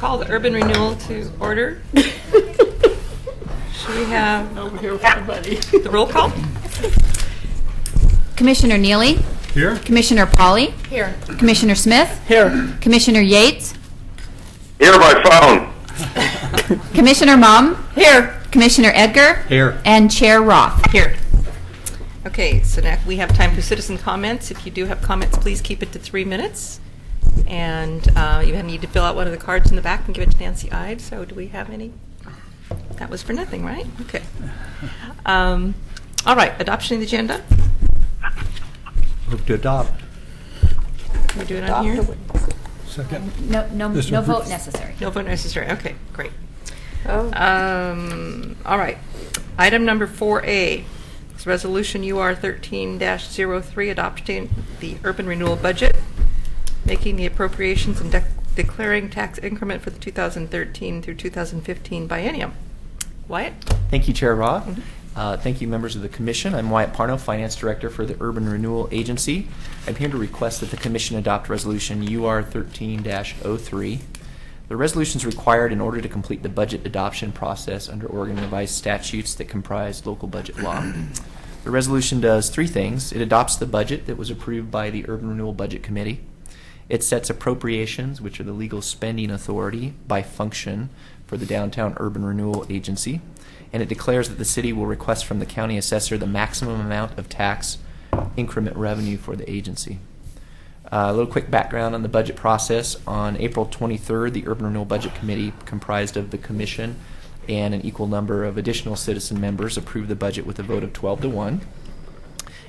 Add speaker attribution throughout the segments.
Speaker 1: call the urban renewal to order. Should we have
Speaker 2: Over here with everybody.
Speaker 1: the roll call?
Speaker 3: Commissioner Neely?
Speaker 4: Here.
Speaker 3: Commissioner Pauley?
Speaker 1: Here.
Speaker 3: Commissioner Smith?
Speaker 2: Here.
Speaker 3: Commissioner Yates?
Speaker 5: Here by phone.
Speaker 3: Commissioner Mum?
Speaker 1: Here.
Speaker 3: Commissioner Edgar?
Speaker 4: Here.
Speaker 3: And Chair Roth?
Speaker 1: Here. Okay, so now we have time for citizen comments. If you do have comments, please keep it to 3 minutes. And you need to fill out one of the cards in the back and give it to Nancy Ives. So do we have any? That was for nothing, right? Okay. All right, adoption of the agenda.
Speaker 4: Move to adopt.
Speaker 1: Can we do it on here?
Speaker 4: Second.
Speaker 3: No
Speaker 4: This one,
Speaker 3: vote
Speaker 4: please.
Speaker 3: necessary.
Speaker 1: No vote necessary. Okay, great.
Speaker 2: Oh.
Speaker 1: All right. Item number 4A is Resolution UR 13-03, adopting the urban renewal budget, making the appropriations and declaring tax increment for the 2013 through 2015 biennium. Wyatt?
Speaker 6: Thank you, Chair Roth. Thank you, members of the Commission. I'm Wyatt Parno, Finance Director for the Urban Renewal Agency. I'm here to request that the Commission adopt Resolution UR 13-03. The resolution is required in order to complete the budget adoption process under Oregon revised statutes that comprise local budget law. The resolution does three things. It adopts the budget that was approved by the Urban Renewal Budget Committee. It sets appropriations, which are the legal spending authority by function for the Downtown Urban Renewal Agency. And it declares that the city will request from the county assessor the maximum amount of tax increment revenue for the agency. A little quick background on the budget process. On April 23rd, the Urban Renewal Budget Committee, comprised of the Commission and an equal number of additional citizen members, approved the budget with a vote of 12-1.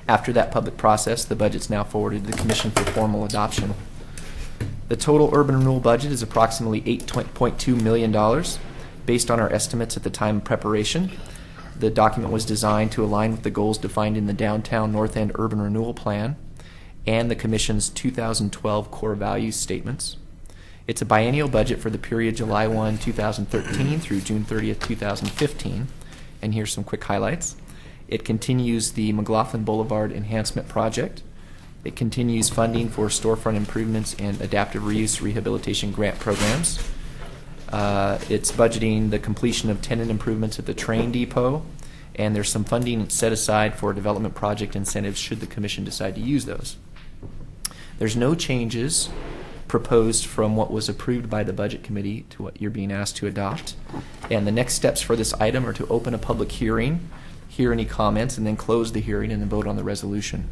Speaker 6: After that public process, the budget's now forwarded to the Commission for formal adoption. The total urban renewal budget is approximately $8.2 million. Based on our estimates at the time of preparation, the document was designed to align with the goals defined in the Downtown North End Urban Renewal Plan and the Commission's 2012 core values statements. It's a biennial budget for the period July 1, 2013 through June 30th, 2015. And here's some quick highlights. It continues the McLaughlin Boulevard Enhancement Project. It continues funding for storefront improvements and adaptive reuse rehabilitation grant programs. It's budgeting the completion of tenant improvements at the train depot, and there's some funding set aside for development project incentives should the Commission decide to use those. There's no changes proposed from what was approved by the Budget Committee to what you're being asked to adopt. And the next steps for this item are to open a public hearing, hear any comments, and then close the hearing and then vote on the resolution.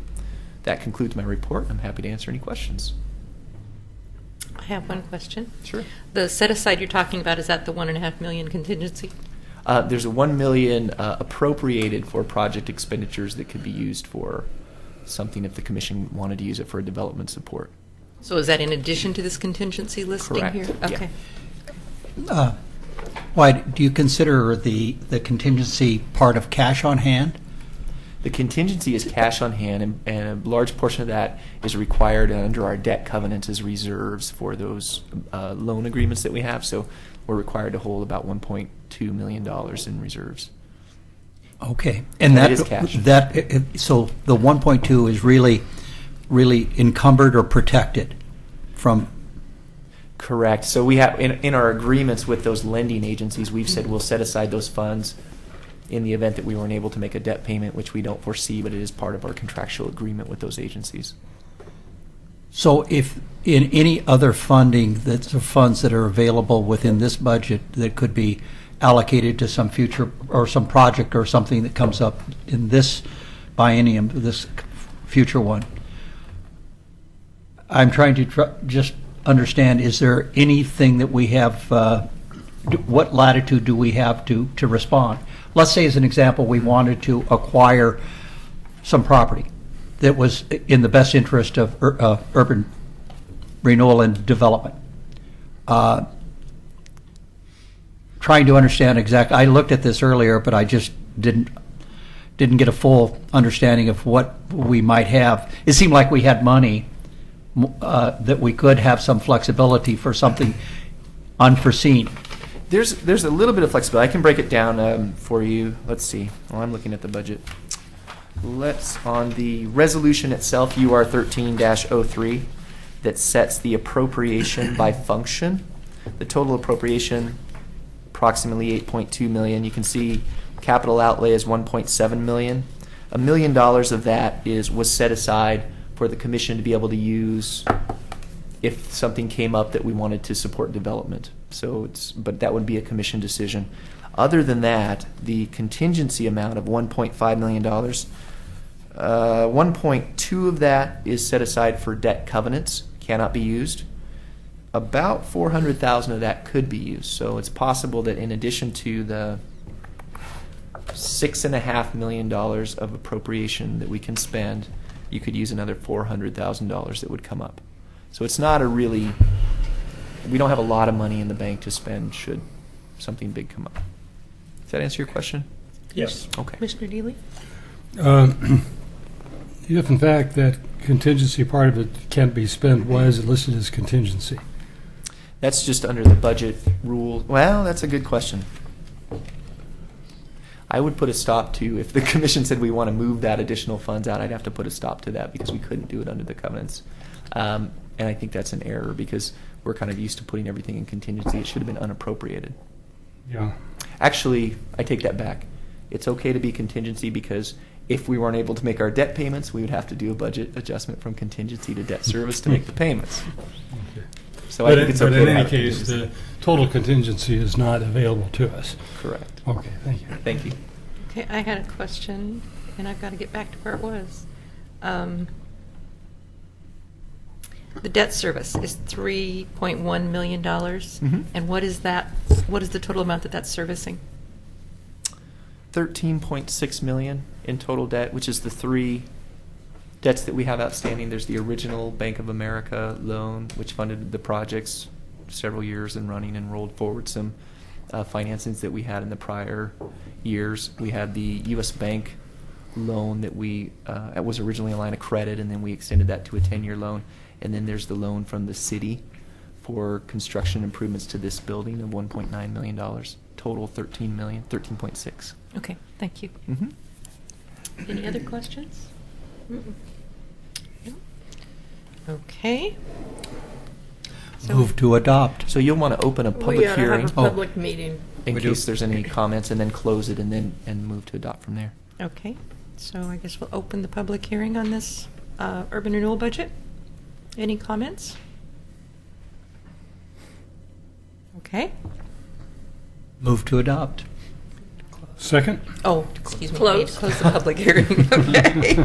Speaker 6: That concludes my report. I'm happy to answer any questions.
Speaker 1: I have one question.
Speaker 6: Sure.
Speaker 1: The set aside you're talking about, is that the $1.5 million contingency?
Speaker 6: There's a $1 million appropriated for project expenditures that could be used for something if the Commission wanted to use it for development support.
Speaker 1: So is that in addition to this contingency listing
Speaker 6: Correct.
Speaker 1: here?
Speaker 6: Yeah.
Speaker 1: Okay.
Speaker 2: Why do you consider the contingency part of cash on hand?
Speaker 6: The contingency is cash on hand, and a large portion of that is required under our debt covenants as reserves for those loan agreements that we have. So we're required to hold about $1.2 million in reserves.
Speaker 2: Okay,
Speaker 6: And that is cash.
Speaker 2: So the 1.2 is really encumbered or protected from.
Speaker 6: Correct. So we have in our agreements with those lending agencies, we've said we'll set aside those funds in the event that we weren't able to make a debt payment, which we don't foresee, but it is part of our contractual agreement with those agencies.
Speaker 2: So if in any other funding, that's the funds that are available within this budget that could be allocated to some future or some project or something that comes up in this biennium, this future one, I'm trying to just understand, is there anything that we have, what latitude do we have to respond? Let's say, as an example, we wanted to acquire some property that was in the best interest of urban renewal and development. Trying to understand exactly, I looked at this earlier, but I just didn't get a full understanding of what we might have. It seemed like we had money that we could have some flexibility for something unforeseen.
Speaker 6: There's a little bit of flexibility. I can break it down for you. Let's see. Well, I'm looking at the budget. On the resolution itself, UR 13-03, that sets the appropriation by function. The total appropriation, approximately $8.2 million. You can see capital outlay is $1.7 million. $1 million of that was set aside for the commission to be able to use if something came up that we wanted to support development. But that would be a commission decision. Other than that, the contingency amount of $1.5 million, 1.2 of that is set aside for debt covenants, cannot be used. About 400,000 of that could be used. So it's possible that in addition to the $6.5 million of appropriation that we can spend, you could use another $400,000 that would come up. So it's not we don't have a lot of money in the bank to spend should something big come up. Does that answer your question?
Speaker 4: Yes.
Speaker 6: Okay.
Speaker 1: Commissioner Deely?
Speaker 7: If in fact that contingency part of it can't be spent, why is it listed as contingency?
Speaker 6: That's just under the budget rule. Well, that's a good question. I would put a stop to, if the commission said we want to move that additional funds out, I'd have to put a stop to that because we couldn't do it under the covenants. And I think that's an error because we're kind of used to putting everything in contingency. It should have been unappropriated.
Speaker 7: Yeah.
Speaker 6: Actually, I take that back. It's okay to be contingency because if we weren't able to make our debt payments, we would have to do a budget adjustment from contingency to debt service to make the payments.
Speaker 7: Okay.
Speaker 6: So I think it's okay.
Speaker 7: But in
Speaker 6: to
Speaker 7: any
Speaker 6: have
Speaker 7: case,
Speaker 6: contingency.
Speaker 7: the total contingency is not available to us.
Speaker 6: Correct.
Speaker 7: Okay, thank you.
Speaker 6: Thank you.
Speaker 1: Okay, I had a question, and I've got to get back to where it was. The debt service is $3.1 million.
Speaker 6: Mhm.
Speaker 1: And what is that? What is the total amount that's servicing?
Speaker 6: $13.6 million in total debt, which is the three debts that we have outstanding. There's the original Bank of America loan, which funded the projects several years and running and rolled forward some financings that we had in the prior years. We had the U.S. Bank loan that it was originally a line of credit, and then we extended that to a 10-year loan. And then there's the loan from the city for construction improvements to this building of $1.9 million. Total $13 million, 13.6.
Speaker 1: Okay, thank you.
Speaker 6: Mm-hmm.
Speaker 1: Any other questions? Mm-mm. No? Okay. So-
Speaker 2: Move to adopt.
Speaker 6: So you'll want to open a public
Speaker 8: We ought to
Speaker 6: hearing
Speaker 8: have a public meeting.
Speaker 6: in
Speaker 2: We do.
Speaker 6: case there's any comments, and then close it, and move to adopt from there.
Speaker 1: Okay, so I guess we'll open the public hearing on this urban renewal budget. Any comments? Okay.
Speaker 2: Move to adopt.
Speaker 7: Second?
Speaker 1: Oh, excuse me.
Speaker 8: Close.
Speaker 1: Close the public hearing. Okay.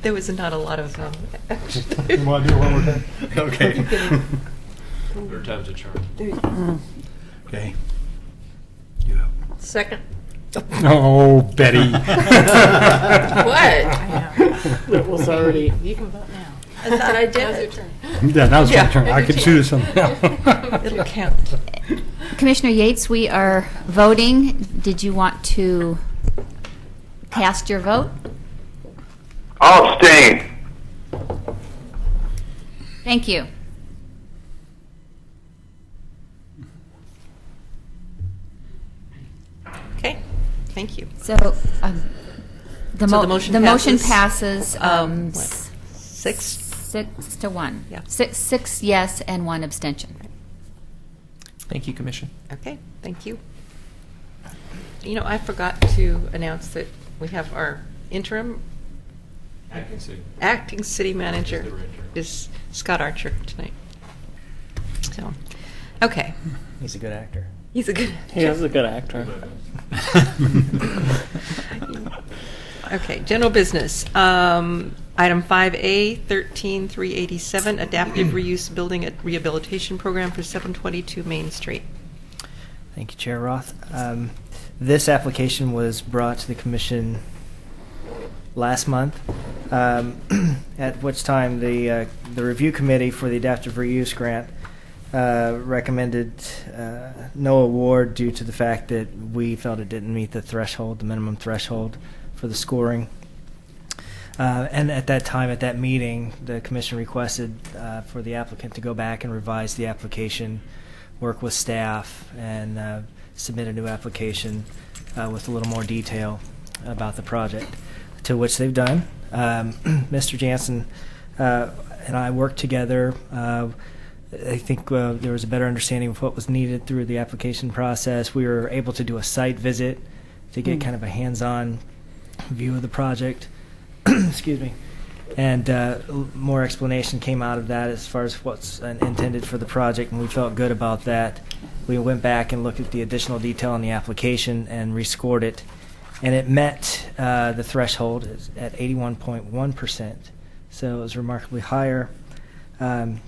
Speaker 1: There was not a lot of action.
Speaker 7: You want to do it one more time?
Speaker 4: Okay.
Speaker 9: Third time's a charm.
Speaker 2: Okay.
Speaker 8: Second.
Speaker 7: Oh, Betty.
Speaker 8: What? It was already.
Speaker 3: You can vote now.
Speaker 8: I thought I did it.
Speaker 7: Yeah, that was my
Speaker 1: Yeah.
Speaker 7: turn. I could choose something else.
Speaker 1: It'll count.
Speaker 3: Commissioner Yates, we are voting. Did you want to cast your vote?
Speaker 5: I'll abstain.
Speaker 3: Thank you.
Speaker 1: Okay, thank you.
Speaker 3: So the
Speaker 1: So the motion
Speaker 3: motion
Speaker 1: passes,
Speaker 3: passes
Speaker 1: what? 6?
Speaker 3: 6 to 1.
Speaker 1: Yeah.
Speaker 3: Six yes and 1 abstention.
Speaker 6: Thank you, Commission.
Speaker 1: Okay, thank you. You know, I forgot to announce that we have our interim acting city manager is Scott Archer tonight. So, okay.
Speaker 10: He's a good actor.
Speaker 1: He's a good.
Speaker 10: He is a good actor.
Speaker 1: Okay, general business. Item 5A, 13387, adaptive reuse building rehabilitation program for 722 Main Street.
Speaker 10: Thank you, Chair Roth. This application was brought to the Commission last month, at which time the review committee for the adaptive reuse grant recommended no award due to the fact that we felt it didn't meet the threshold, the minimum threshold for the scoring. And at that time, at that meeting, the Commission requested for the applicant to go back and revise the application, work with staff, and submit a new application with a little more detail about the project, to which they've done. Mr. Jansen and I worked together I think there was a better understanding of what was needed through the application process. We were able to do a site visit to get kind of a hands-on view of the project. Excuse me. And more explanation came out of that as far as what's intended for the project, and we felt good about that. We went back and looked at the additional detail on the application and rescored it, and it met the threshold at 81.1%, so it was remarkably higher. And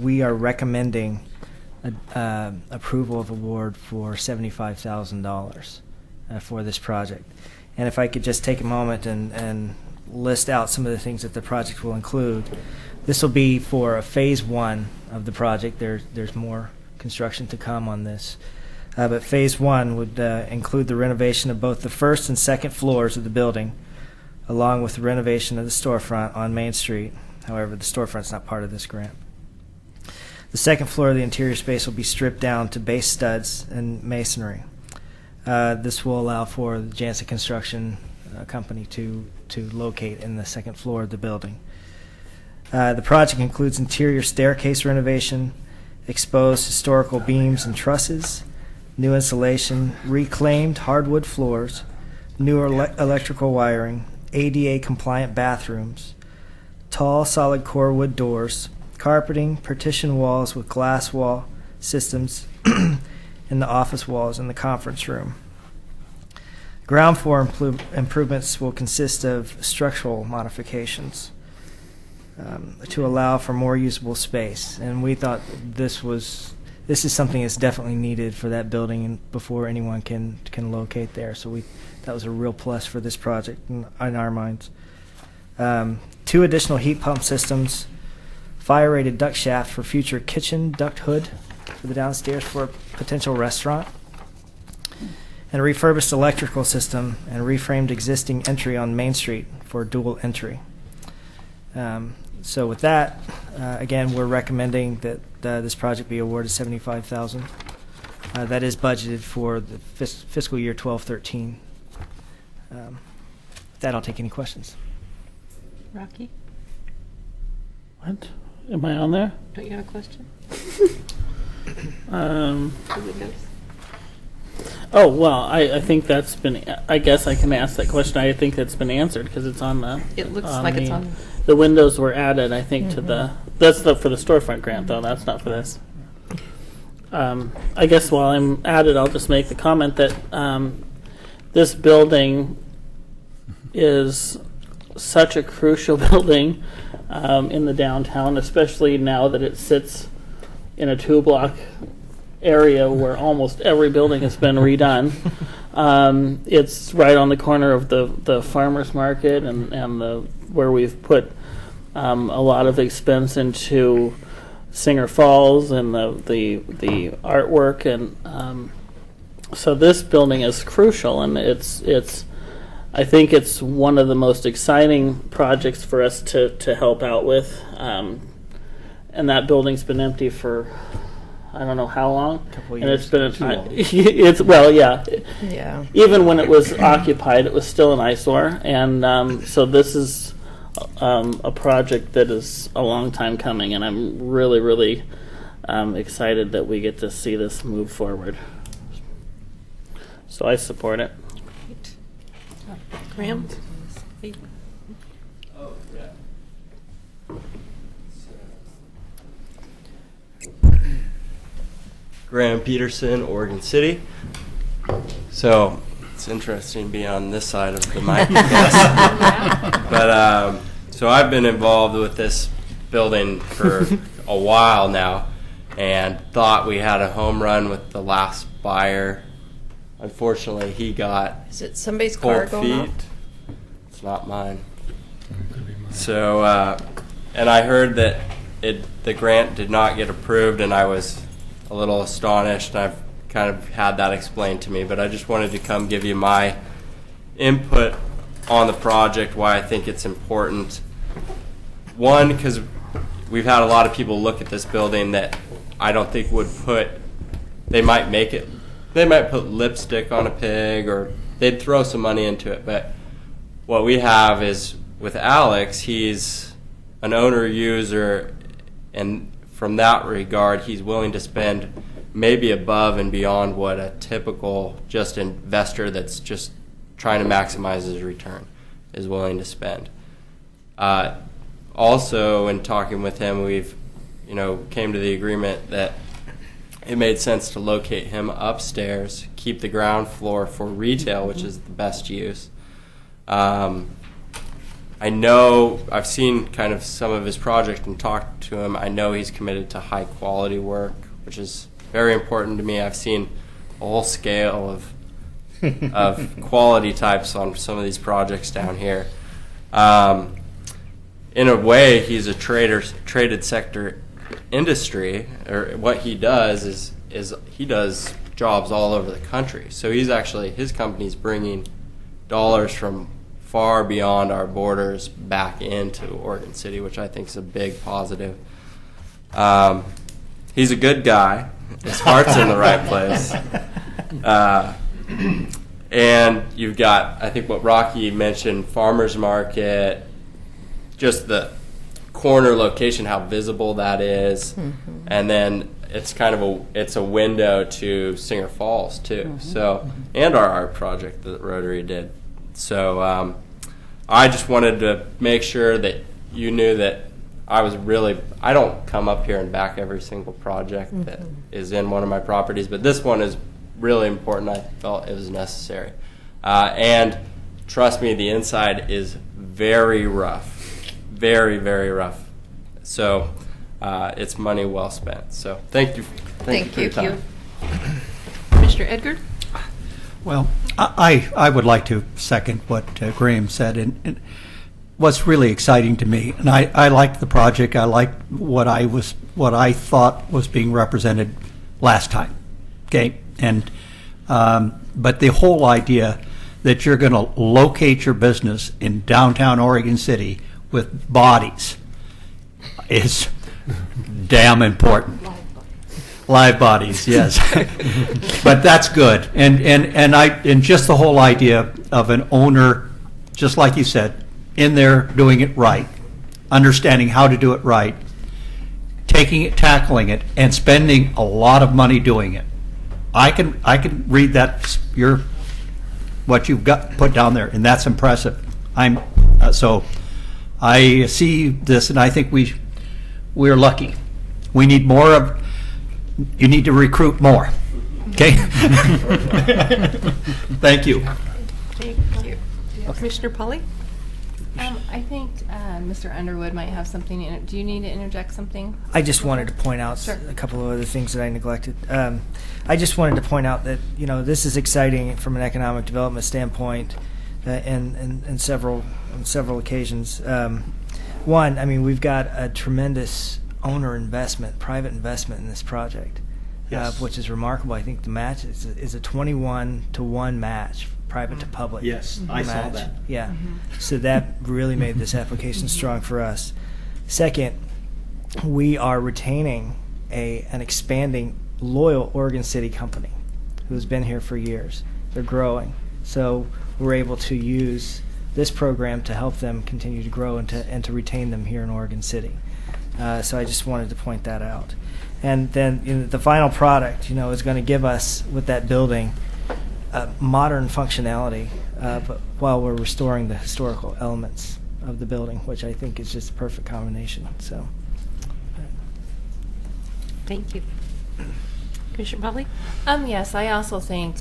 Speaker 10: we are recommending approval of award for $75,000 for this project. And if I could just take a moment and list out some of the things that the project will include. This will be for a phase 1 of the project. There's more construction to come on this. But phase 1 would include the renovation of both the first and second floors of the building, along with the renovation of the storefront on Main Street. However, the storefront's not part of this grant. The second floor of the interior space will be stripped down to base studs and masonry. This will allow for the Jansen Construction Company to locate in the second floor of the building. The project includes interior staircase renovation, exposed historical beams and trusses, new insulation, reclaimed hardwood floors, new electrical wiring, ADA-compliant bathrooms, tall solid core wood doors, carpeting, partition walls with glass wall systems in the office walls and the conference room. Ground floor improvements will consist of structural modifications to allow for more usable space, and we thought this is something that's definitely needed for that building and before anyone can locate there. So that was a real plus for this project in our minds. 2 additional heat pump systems, fire-rated duct shaft for future kitchen duct hood for the downstairs for a potential restaurant, and a refurbished electrical system and reframed existing entry on Main Street for dual entry. So with that, again, we're recommending that this project be awarded $75,000. That is budgeted for the fiscal year 12-13. With that, I'll take any questions.
Speaker 8: Rocky,
Speaker 11: What? Am I on there?
Speaker 8: don't you have a question?
Speaker 11: Oh, well, I think that's been, I guess I can ask that question. I think that's been answered because it's on the.
Speaker 1: It looks like it's on.
Speaker 11: The windows were added, I think, to the, that's for the storefront grant, though. That's not for this. I guess while I'm at it, I'll just make the comment that this building is such a crucial building in the downtown, especially now that it sits in a 2-block area where almost every building has been redone. It's right on the corner of the farmers market and where we've put a lot of expense into Singer Falls and the artwork, and so this building is crucial, and it's I think it's one of the most exciting projects for us to help out with, and that building's been empty for I don't know how long,
Speaker 10: Couple
Speaker 11: and
Speaker 10: years.
Speaker 11: it's been it's well, yeah.
Speaker 1: Yeah.
Speaker 11: Even when it was occupied, it was still an eyesore, and so this is a project that is a long time coming, and I'm really, really excited that we get to see this move forward. So I support it.
Speaker 8: Graham?
Speaker 12: Graham Peterson, Oregon City. So it's interesting being on this side of the mic, I guess. But so I've been involved with this building for a while now, and thought we had a home run with the last buyer. Unfortunately, he got
Speaker 1: Is it somebody's car
Speaker 12: cold
Speaker 1: going
Speaker 12: feet.
Speaker 1: off?
Speaker 12: It's not mine. So, and I heard that the grant did not get approved, and I was a little astonished. I've kind of had that explained to me, but I just wanted to come give you my input on the project, why I think it's important. One, because we've had a lot of people look at this building that I don't think would they might put lipstick on a pig, or they'd throw some money into it. But what we have is, with Alex, he's an owner user, and from that regard, he's willing to spend maybe above and beyond what a typical just investor that's just trying to maximize his return is willing to spend. Also, in talking with him, we've came to the agreement that it made sense to locate him upstairs, keep the ground floor for retail, which is the best use. I know I've seen kind of some of his project and talked to him. I know he's committed to high quality work, which is very important to me. I've seen a whole scale of quality types on some of these projects down here. In a way, he's a traded sector industry, or what he does is he does jobs all over the country. So his company's bringing dollars from far beyond our borders back into Oregon City, which I think is a big positive. He's a good guy. His heart's in the right place. And you've got, I think what Rocky mentioned, farmers market, just the corner location, how visible that is. Mm-hmm. And then it's kind of it's a window to Singer Falls too. Mm-hmm. So, and our art project that Rotary did. So I just wanted to make sure that you knew that I don't come up here and back every single project mm-hmm. that is in one of my properties, but this one is really important. I felt it was necessary. And trust me, the inside is very rough. Very, very rough. So it's money well spent. So thank you. Thank you for your time.
Speaker 1: Commissioner Edgar?
Speaker 2: Well, I would like to second what Graham said. And what's really exciting to me, and I liked the project. I liked what I thought was being represented last time. Okay, and but the whole idea that you're going to locate your business in downtown Oregon City with bodies is damn important. Live bodies, yes. But that's good. And just the whole idea of an owner, just like you said, in there doing it right, understanding how to do it right, taking it, tackling it, and spending a lot of money doing it. I can read that what you've got put down there, and that's impressive. So I see this, and I think we're lucky. We need more of. You need to recruit more. Okay. Thank you.
Speaker 1: Thank you. Commissioner Polly?
Speaker 8: I think Mr. Underwood might have something. Do you need to interject something?
Speaker 10: I just wanted to point out a couple of other things that I neglected. I just wanted to point out that this is exciting from an economic development standpoint, in several occasions. One, I mean, we've got a tremendous owner investment, private investment in this project, yes. Which is remarkable. I think the match is a 21-to-1 match, private to public.
Speaker 2: Yes, I saw that.
Speaker 10: Yeah, so that really made this application strong for us. Second, we are retaining an expanding, loyal Oregon City company who's been here for years. They're growing, so we're able to use this program to help them continue to grow and to retain them here in Oregon City. So I just wanted to point that out. And then the final product, is going to give us, with that building, modern functionality, but while we're restoring the historical elements of the building, which I think is just a perfect combination. So,
Speaker 1: thank you. Commissioner Polly?
Speaker 8: Yes, I also think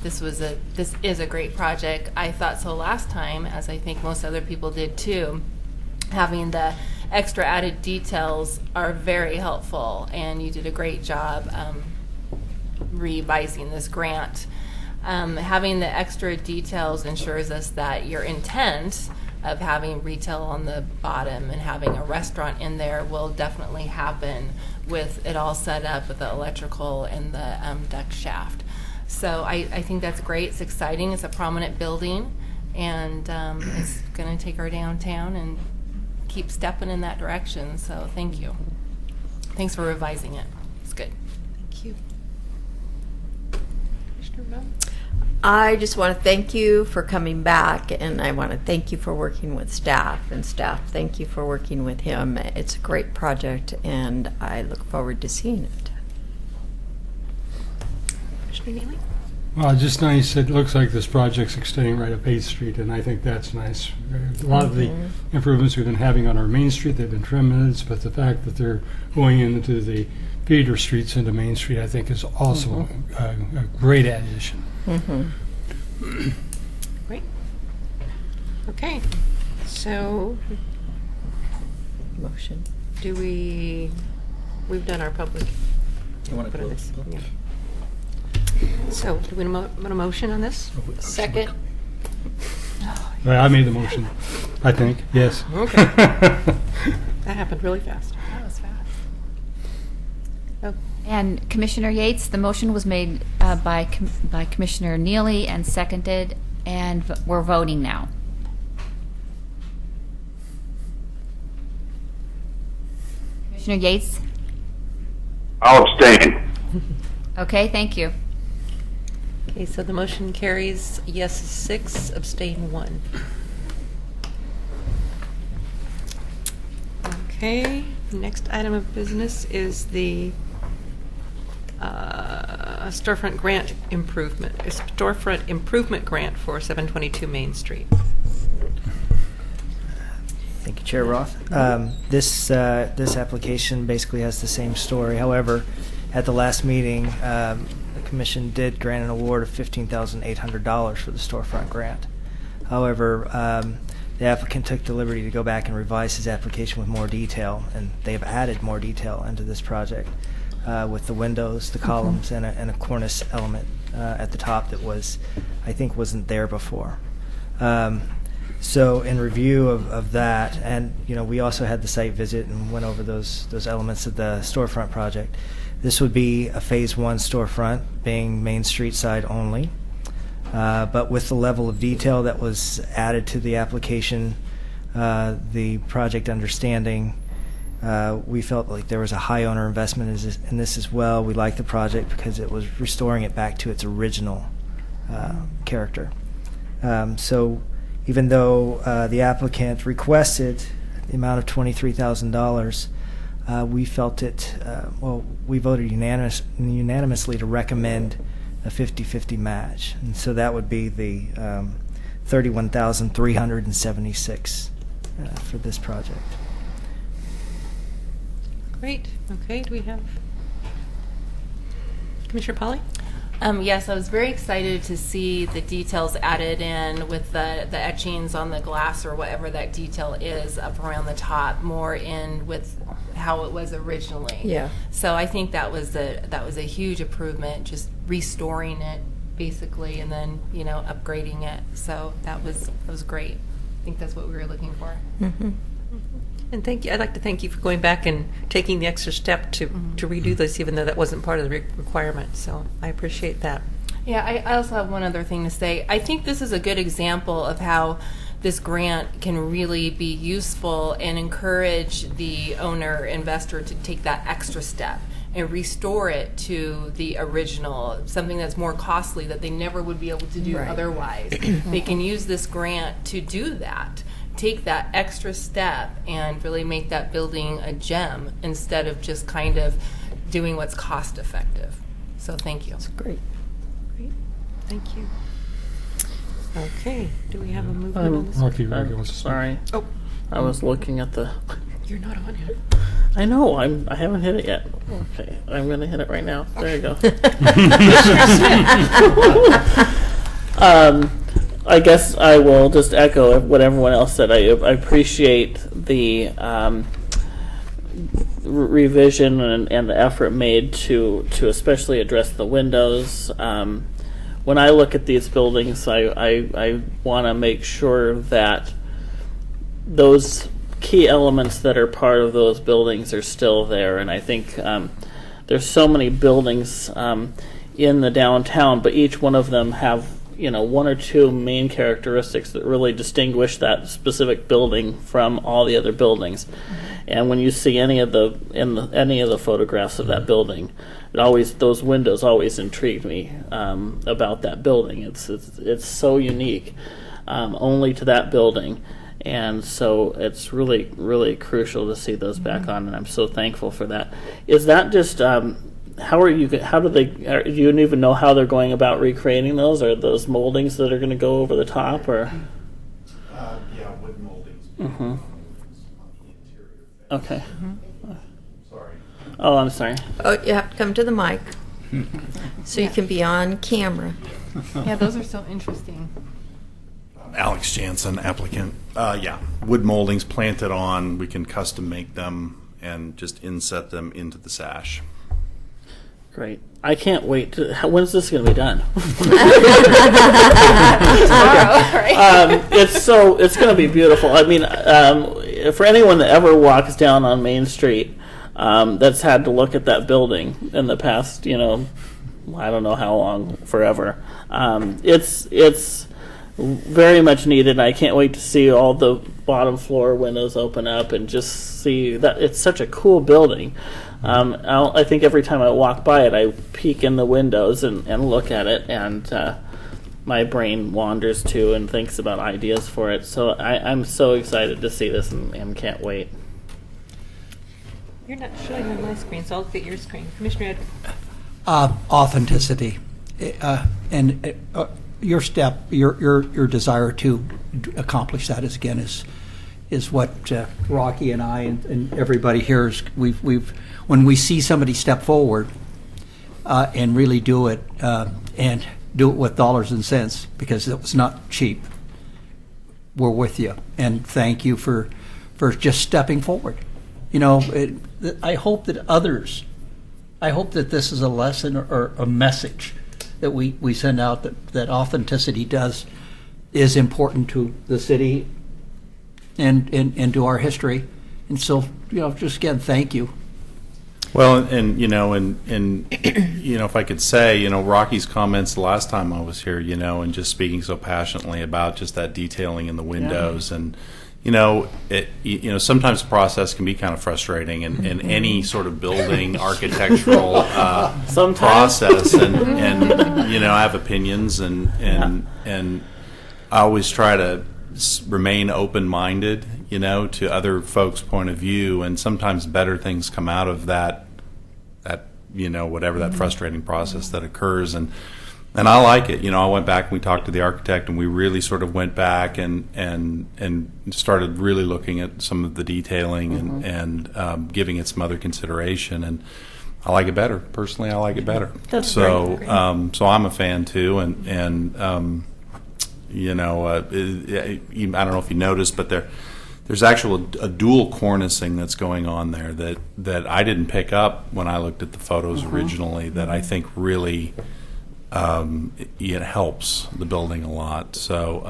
Speaker 8: this is a great project. I thought so last time, as I think most other people did too. Having the extra added details are very helpful, and you did a great job revising this grant. Having the extra details ensures us that your intent of having retail on the bottom and having a restaurant in there will definitely happen with it all set up with the electrical and the duct shaft. So I think that's great. It's exciting. It's a prominent building, and it's going to take our downtown and keep stepping in that direction. So thank you. Thanks for revising it. It's good.
Speaker 1: Thank you. Commissioner Bell?
Speaker 13: I just want to thank you for coming back, and I want to thank you for working with staff, and staff, thank you for working with him. It's a great project, and I look forward to seeing it.
Speaker 1: Commissioner Neely?
Speaker 7: Well, just nice. It looks like this project's extending right up 8th Street, and I think that's nice. A lot of the improvements we've been having on our Main Street, they've been tremendous, but the fact that they're going into the feeder streets into Main Street, I think, is also a great addition.
Speaker 1: Great. Okay. So,
Speaker 13: Motion.
Speaker 1: we've done our public.
Speaker 2: You want to
Speaker 1: put on
Speaker 2: close?
Speaker 1: this? Yeah. So, do we want a motion on this?
Speaker 11: Second.
Speaker 7: Well, I made the motion, I think, yes.
Speaker 1: Okay. That happened really fast.
Speaker 8: That was fast.
Speaker 1: Oh,
Speaker 3: And Commissioner Yates, the motion was made by Commissioner Neely and seconded, and we're voting now. Commissioner Yates?
Speaker 5: I'll abstain.
Speaker 3: Okay, thank you.
Speaker 1: okay, so the motion carries yes 6, abstain 1. Okay, next item of business is the storefront improvement grant for 722 Main Street.
Speaker 10: Thank you, Chair Roth. This application basically has the same story. However, at the last meeting, the Commission did grant an award of $15,800 for the storefront grant. However, the applicant took the liberty to go back and revise his application with more detail, and they have added more detail into this project with the windows, the columns, and a cornice element at the top that I think wasn't there before. So in review of that, and we also had the site visit and went over those elements of the storefront project. This would be a phase 1 storefront, being Main Street side only. But with the level of detail that was added to the application, the project understanding, we felt like there was a high owner investment in this as well. We liked the project because it was restoring it back to its original character. So even though the applicant requested the amount of $23,000, we felt we voted unanimously to recommend a 50-50 match, and so that would be the $31,376 for this project.
Speaker 1: Great. Okay, do we have Commissioner Polly?
Speaker 8: Yes, I was very excited to see the details added in with the etchings on the glass or whatever that detail is up around the top, more in with how it was originally.
Speaker 13: Yeah.
Speaker 8: So I think that was a huge improvement, just restoring it basically, and then upgrading it. So that was great. I think that's what we were looking for.
Speaker 1: And thank you. I'd like to thank you for going back and taking the extra step to redo this, even though that wasn't part of the requirement. So I appreciate that.
Speaker 8: Yeah, I also have one other thing to say. I think this is a good example of how this grant can really be useful and encourage the owner investor to take that extra step and restore it to the original, something that's more costly that they never would be able to do otherwise. They can use this grant to do that. Take that extra step and really make that building a gem instead of just kind of doing what's cost effective. So thank you.
Speaker 13: That's great.
Speaker 1: Great. Thank you. Okay. Do we have a movement on this?
Speaker 7: Rocky wants to speak.
Speaker 11: Sorry.
Speaker 1: Oh,
Speaker 11: I was looking at the.
Speaker 1: you're not on yet.
Speaker 11: I know. I haven't hit it yet. Okay, I'm going to hit it right now. There you go. I guess I will just echo what everyone else said. I appreciate the revision and the effort made to especially address the windows. When I look at these buildings, I want to make sure that those key elements that are part of those buildings are still there. And I think there's so many buildings in the downtown, but each one of them have one or two main characteristics that really distinguish that specific building from all the other buildings. And when you see any of the photographs of that building, those windows always intrigued me about that building. It's so unique, only to that building. And so it's really, really crucial to see those back on, and I'm so thankful for that. Is that just do you even know how they're going about recreating those? Are those moldings that are going to go over the top, or?
Speaker 14: Yeah, wood moldings.
Speaker 11: Mm-hmm. Okay.
Speaker 14: Sorry.
Speaker 11: Oh, I'm sorry.
Speaker 13: Oh, you have to come to the mic so you can be on camera.
Speaker 8: Yeah, those are so interesting.
Speaker 14: Alex Jansen, applicant. Yeah, wood moldings planted on. We can custom make them and just inset them into the sash.
Speaker 11: Great. I can't wait to. When's this going to be done? It's going to be beautiful. I mean, for anyone that ever walks down on Main Street, that's had to look at that building in the past, I don't know how long, forever. It's very much needed, and I can't wait to see all the bottom floor windows open up and just see that it's such a cool building. I think every time I walk by it, I peek in the windows and look at it, and my brain wanders too and thinks about ideas for it. So I'm so excited to see this and can't wait.
Speaker 1: You're not showing on my screen, so I'll look at your screen. Commissioner Ed.
Speaker 2: Authenticity, and your desire to accomplish that is what Rocky and I and everybody here is. We've when we see somebody step forward and really do it and do it with dollars and cents, because it was not cheap. We're with you, and thank you for just stepping forward. I hope that others. I hope that this is a lesson or a message that we send out, that authenticity is important to the city and to our history. And so, just again, thank you.
Speaker 14: Well, and if I could say, Rocky's comments the last time I was here, and just speaking so passionately about just that detailing in the windows, and sometimes the process can be kind of frustrating, and any sort of building architectural process, and I have opinions, and I always try to remain open-minded, to other folks' point of view, and sometimes better things come out of that whatever that frustrating process that occurs, and I like it. I went back and we talked to the architect, and we really sort of went back and started really looking at some of the detailing and giving it some other consideration, and I like it better. Personally, I like it better.
Speaker 11: That's
Speaker 14: so
Speaker 11: great.
Speaker 14: So I'm a fan too, and I don't know if you noticed, but there's actual a dual cornicing that's going on there that I didn't pick up when I looked at the photos originally, that I think really it helps the building a lot. So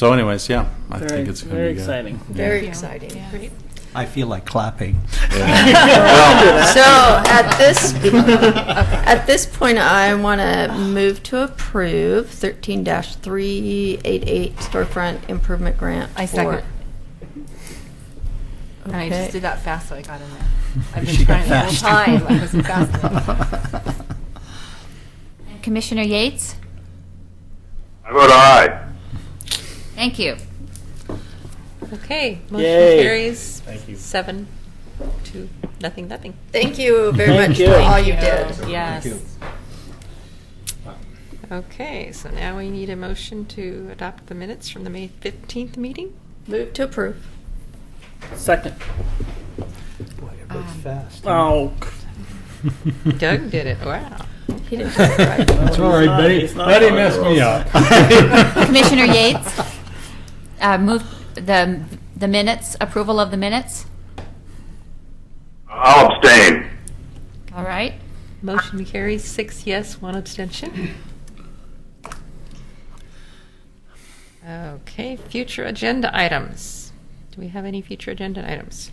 Speaker 14: anyways, yeah, I think it's going to
Speaker 11: very
Speaker 14: be
Speaker 11: exciting.
Speaker 13: Very exciting.
Speaker 8: Yeah.
Speaker 1: Great.
Speaker 2: I feel like clapping.
Speaker 13: So at this point, I want to move to approve 13-388 storefront improvement grant.
Speaker 8: I second. And I
Speaker 13: Okay.
Speaker 8: just did that fast, so I got in there. I've
Speaker 2: She
Speaker 8: been
Speaker 2: got
Speaker 8: trying the whole
Speaker 2: fast.
Speaker 8: time. I wasn't fast enough.
Speaker 3: Commissioner Yates?
Speaker 5: I vote aye.
Speaker 3: Thank you.
Speaker 1: Okay, motion
Speaker 11: Yay.
Speaker 1: carries.
Speaker 14: Thank you.
Speaker 1: 7-0. Nothing.
Speaker 13: Thank you very
Speaker 11: Thank
Speaker 13: much
Speaker 11: you.
Speaker 13: for all you
Speaker 8: Thank
Speaker 13: did.
Speaker 8: Yes.
Speaker 1: Okay, so now we need a motion to adopt the minutes from the May 15th meeting.
Speaker 13: Move to approve.
Speaker 11: Second.
Speaker 2: Everybody's fast.
Speaker 11: Oh,
Speaker 1: Doug did it. Wow.
Speaker 13: He didn't do it right.
Speaker 7: That's all right, Betty.
Speaker 11: He's not
Speaker 7: Betty
Speaker 11: on
Speaker 7: messed
Speaker 11: the
Speaker 7: me
Speaker 11: rules.
Speaker 7: up.
Speaker 3: Commissioner Yates? Move the minutes, approval of the minutes?
Speaker 5: I'll abstain.
Speaker 3: All right.
Speaker 1: Motion carries 6 yes, 1 abstention. Okay, future agenda items. Do we have any future agenda items?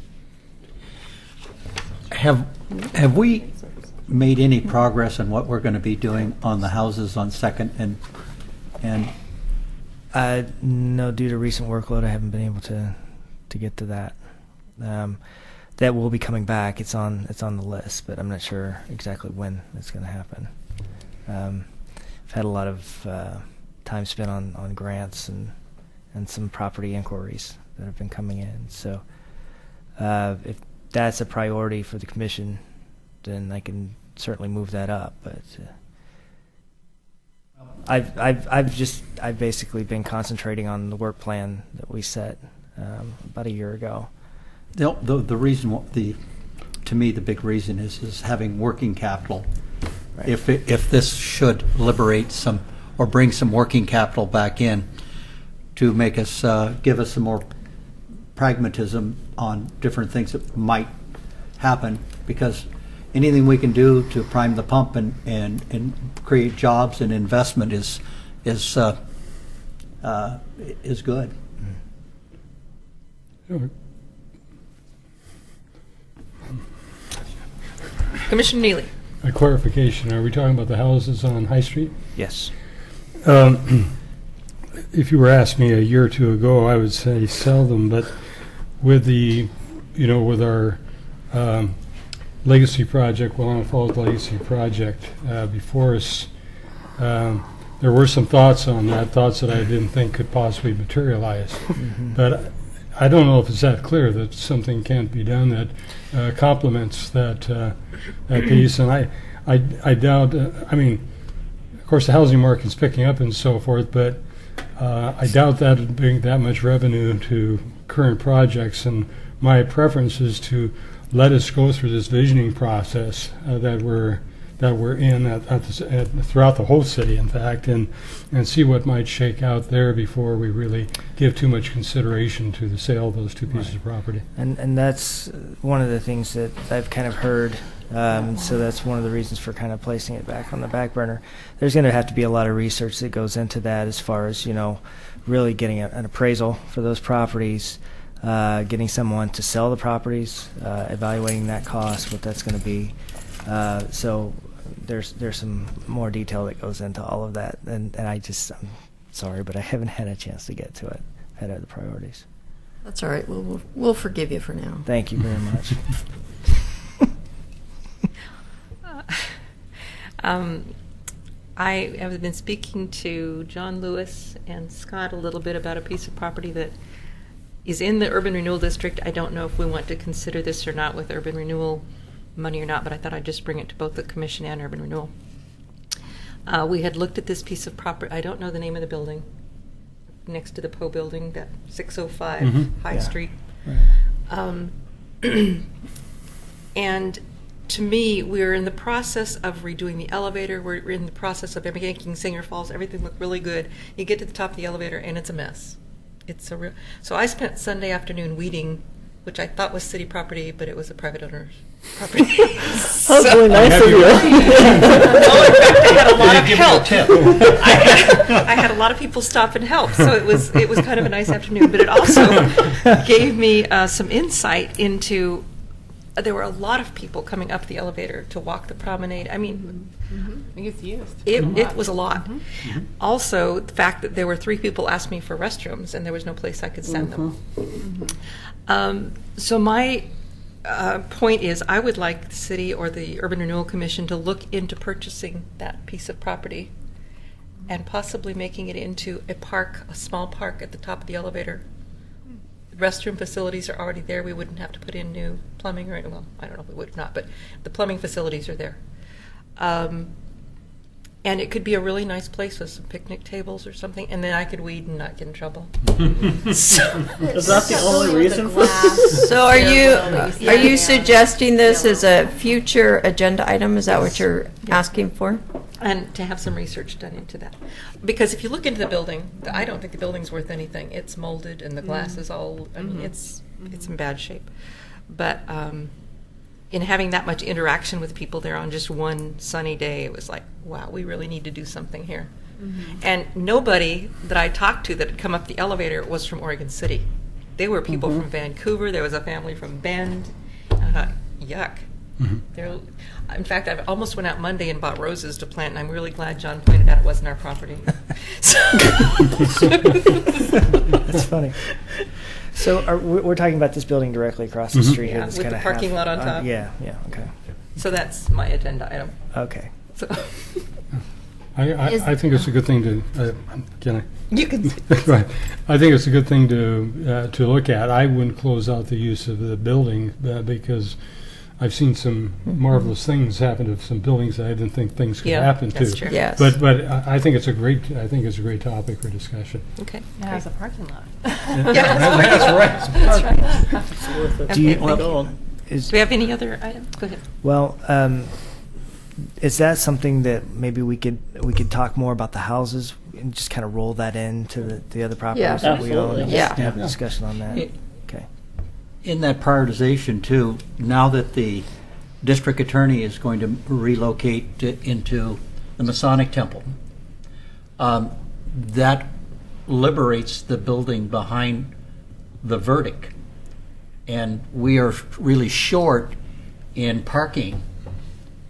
Speaker 2: Have we made any progress on what we're going to be doing on the houses on Second and
Speaker 10: No, due to recent workload, I haven't been able to get to that. That will be coming back. It's on the list, but I'm not sure exactly when it's going to happen. I've had a lot of time spent on grants and some property inquiries that have been coming in. So if that's a priority for the commission, then I can certainly move that up. But I've basically been concentrating on the work plan that we set about a year ago.
Speaker 2: The reason, to me, the big reason is having working capital. Right. If this should liberate some or bring some working capital back in to make us give us some more pragmatism on different things that might happen, because anything we can do to prime the pump and create jobs and investment is good.
Speaker 1: Commissioner Neely.
Speaker 7: A clarification, are we talking about the houses on High Street?
Speaker 10: Yes.
Speaker 7: If you were asked me a year or two ago, I would say sell them, but with with our legacy project, Willamette Falls Legacy Project before us, there were some thoughts on that, thoughts that I didn't think could possibly materialize. Mm-hmm. But I don't know if it's that clear that something can't be done that complements that piece. And I doubt, of course, the housing market's picking up and so forth, but I doubt that would bring that much revenue to current projects. And my preference is to let us go through this visioning process that we're in throughout the whole city, in fact, and see what might shake out there before we really give too much consideration to the sale of those two pieces of property.
Speaker 10: And that's one of the things that I've kind of heard. So that's one of the reasons for kind of placing it back on the back burner. There's going to have to be a lot of research that goes into that, as far as really getting an appraisal for those properties. Getting someone to sell the properties, evaluating that cost, what that's going to be. So there's some more detail that goes into all of that, and I'm sorry, but I haven't had a chance to get to it. I've had other priorities.
Speaker 13: That's all right. We'll forgive you for now.
Speaker 10: Thank you very much.
Speaker 1: I have been speaking to John Lewis and Scott a little bit about a piece of property that is in the Urban Renewal District. I don't know if we want to consider this or not with Urban Renewal money or not, but I thought I'd just bring it to both the Commission and Urban Renewal. We had looked at this piece of property. I don't know the name of the building next to the Poe building, that 605 High Street. Right. And to me, we're in the process of redoing the elevator. We're in the process of making Singer Falls. Everything looked really good. You get to the top of the elevator, and it's a mess. So I spent Sunday afternoon weeding, which I thought was city property, but it was a private owner's property.
Speaker 11: That's really nice of you.
Speaker 1: No, in fact, I had a lot of help. I had a lot of people stop and help, so it was kind of a nice afternoon. But it also gave me some insight into. There were a lot of people coming up the elevator to walk the promenade. I mean,
Speaker 8: it's used.
Speaker 1: It was a lot. Also, the fact that there were 3 people asked me for restrooms, and there was no place I could send them. So my point is, I would like the city or the Urban Renewal Commission to look into purchasing that piece of property and possibly making it into a park, a small park at the top of the elevator. Restroom facilities are already there. We wouldn't have to put in new plumbing, or well, I don't know if we would not, but the plumbing facilities are there. And it could be a really nice place with some picnic tables or something, and then I could weed and not get in trouble.
Speaker 11: Is that the only reason for
Speaker 13: So are you suggesting this as a future agenda item? Is that what you're asking for?
Speaker 1: And to have some research done into that. Because if you look into the building, I don't think the building's worth anything. It's molded and the glass is all, I mean, it's in bad shape. But in having that much interaction with people there on just one sunny day, it was like, wow, we really need to do something here. And nobody that I talked to that had come up the elevator was from Oregon City. They were people from Vancouver. There was a family from Bend. Yuck. They're, in fact, I almost went out Monday and bought roses to plant, and I'm really glad John pointed out it wasn't our property.
Speaker 10: That's funny. So we're talking about this building directly across the street here.
Speaker 1: Yeah, with the parking lot on top.
Speaker 10: Yeah, okay.
Speaker 1: So that's my agenda item.
Speaker 10: Okay.
Speaker 1: So
Speaker 7: I think it's a good thing to, can I?
Speaker 1: you can.
Speaker 7: Right. I think it's a good thing to look at. I wouldn't close out the use of the building because I've seen some marvelous things happen to some buildings that I didn't think things could happen to.
Speaker 1: That's true.
Speaker 13: Yes.
Speaker 7: But I think it's a great topic for discussion.
Speaker 1: Okay.
Speaker 8: It has a parking lot.
Speaker 7: That's right.
Speaker 11: It's worth it.
Speaker 10: Do you-
Speaker 11: Keep
Speaker 10: well,
Speaker 11: going.
Speaker 1: Do we have any other items? Go ahead.
Speaker 10: Well, is that something that maybe we could talk more about the houses and just kind of roll that into the other properties
Speaker 13: Yeah.
Speaker 10: that we own?
Speaker 11: Absolutely.
Speaker 10: And
Speaker 13: Yeah.
Speaker 10: just have a discussion on that. Okay.
Speaker 2: In that prioritization too, now that the district attorney is going to relocate into the Masonic Temple, that liberates the building behind the verdict. And we are really short in parking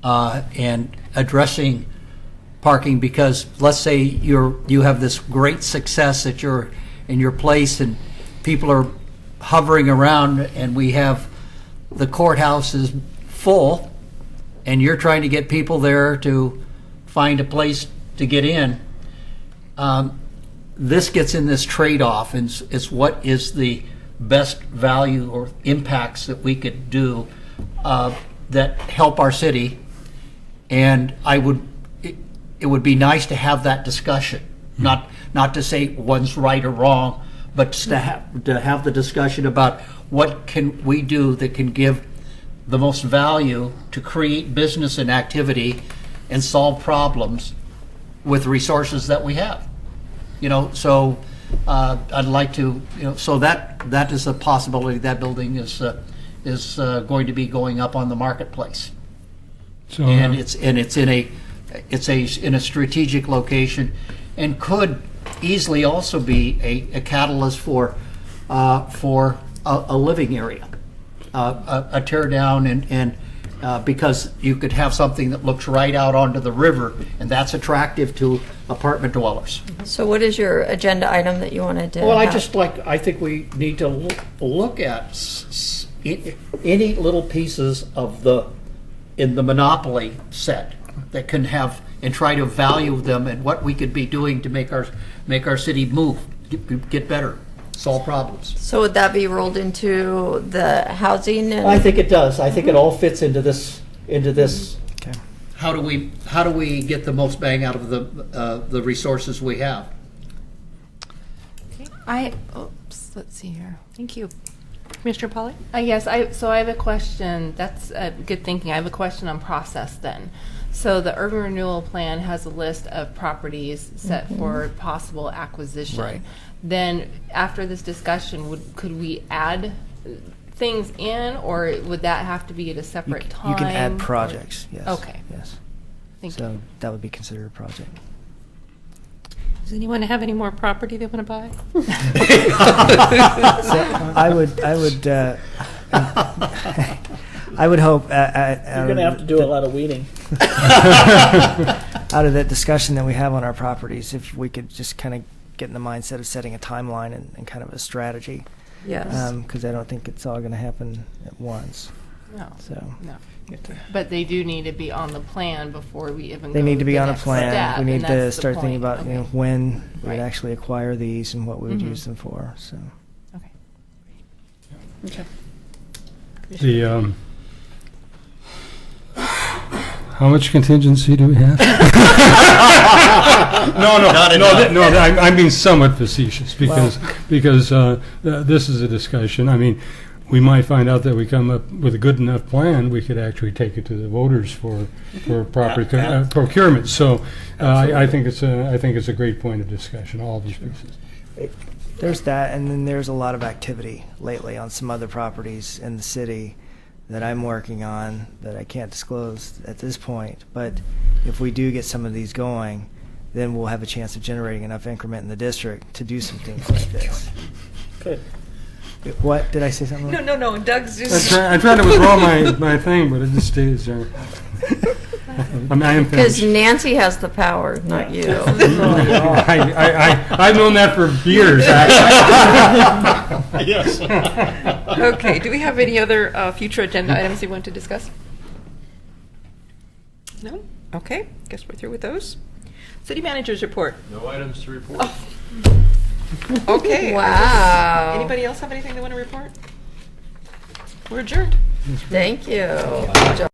Speaker 2: and addressing parking because let's say you have this great success at in your place and people are hovering around and we have the courthouse is full and you're trying to get people there to find a place to get in. This gets in this trade-off and it's what is the best value or impacts that we could do that help our city. And it would be nice to have that discussion, not to say one's right or wrong, but to have the discussion about what can we do that can give the most value to create business and activity and solve problems with resources that we have. So I'd like to, so that is a possibility. That building is going to be going up on the marketplace.
Speaker 7: So,
Speaker 2: And it's in a strategic location, and could easily also be a catalyst for a living area, a tear down, and because you could have something that looks right out onto the river, and that's attractive to apartment dwellers.
Speaker 13: So what is your agenda item that you wanted to
Speaker 2: Well,
Speaker 13: have?
Speaker 2: I think we need to look at any little pieces of in the monopoly set that can have and try to value them and what we could be doing to make our city move, get better, solve problems.
Speaker 13: So would that be rolled into the housing and?
Speaker 2: I think it does. I think it all fits into this.
Speaker 10: Okay.
Speaker 2: How do we get the most bang out of the resources we have?
Speaker 8: Let's see here.
Speaker 1: Thank you. Commissioner Polly?
Speaker 8: Yes, so I have a question. That's good thinking. I have a question on process then. So the urban renewal plan has a list of properties set for possible acquisition.
Speaker 10: Right.
Speaker 8: Then after this discussion, could we add things in, or would that have to be at a separate time?
Speaker 10: You can add projects, yes.
Speaker 8: Okay.
Speaker 10: Yes.
Speaker 8: Thank
Speaker 10: So
Speaker 8: you.
Speaker 10: that would be considered a project.
Speaker 1: Does anyone have any more property they want to buy?
Speaker 10: So I would hope.
Speaker 11: You're going to have to do a lot of weeding.
Speaker 10: Out of that discussion that we have on our properties, if we could just kind of get in the mindset of setting a timeline and kind of a strategy.
Speaker 13: Yes.
Speaker 10: Because I don't think it's all going to happen at once.
Speaker 8: No.
Speaker 10: So
Speaker 8: No. But they do need to be on the plan before we even
Speaker 10: they
Speaker 8: go
Speaker 10: need to be
Speaker 8: the
Speaker 10: on a
Speaker 8: next
Speaker 10: plan.
Speaker 8: step,
Speaker 10: We need
Speaker 8: and
Speaker 10: to
Speaker 8: that's the
Speaker 10: start thinking
Speaker 8: point.
Speaker 10: about
Speaker 8: Okay.
Speaker 10: when we'd
Speaker 8: Right.
Speaker 10: actually acquire these and what we would
Speaker 8: Mhm.
Speaker 10: use them for. So.
Speaker 8: Okay.
Speaker 11: Okay.
Speaker 7: The how much contingency do we have? I'm being somewhat facetious because this is a discussion. I mean, we might find out that we come up with a good enough plan, we could actually take it to the voters for proper procurement. So I think it's a great point of discussion. All these pieces.
Speaker 10: There's that, and then there's a lot of activity lately on some other properties in the city that I'm working on that I can't disclose at this point. But if we do get some of these going, then we'll have a chance of generating enough increment in the district to do some things like this.
Speaker 11: Good.
Speaker 10: What? Did I say something?
Speaker 1: No, Doug's
Speaker 7: I
Speaker 1: just...
Speaker 7: tried to withdraw my thing, but it just stays there. I am
Speaker 13: Because
Speaker 7: finished.
Speaker 13: Nancy has the power, not you.
Speaker 7: I've known that for years, actually.
Speaker 4: Yes.
Speaker 1: Okay, do we have any other future agenda items you want to discuss? No? Okay, guess we're through with those. City managers report.
Speaker 9: No items to report.
Speaker 1: Okay.
Speaker 13: Wow.
Speaker 1: Anybody else have anything they want to report? We're adjourned.
Speaker 13: Thank you.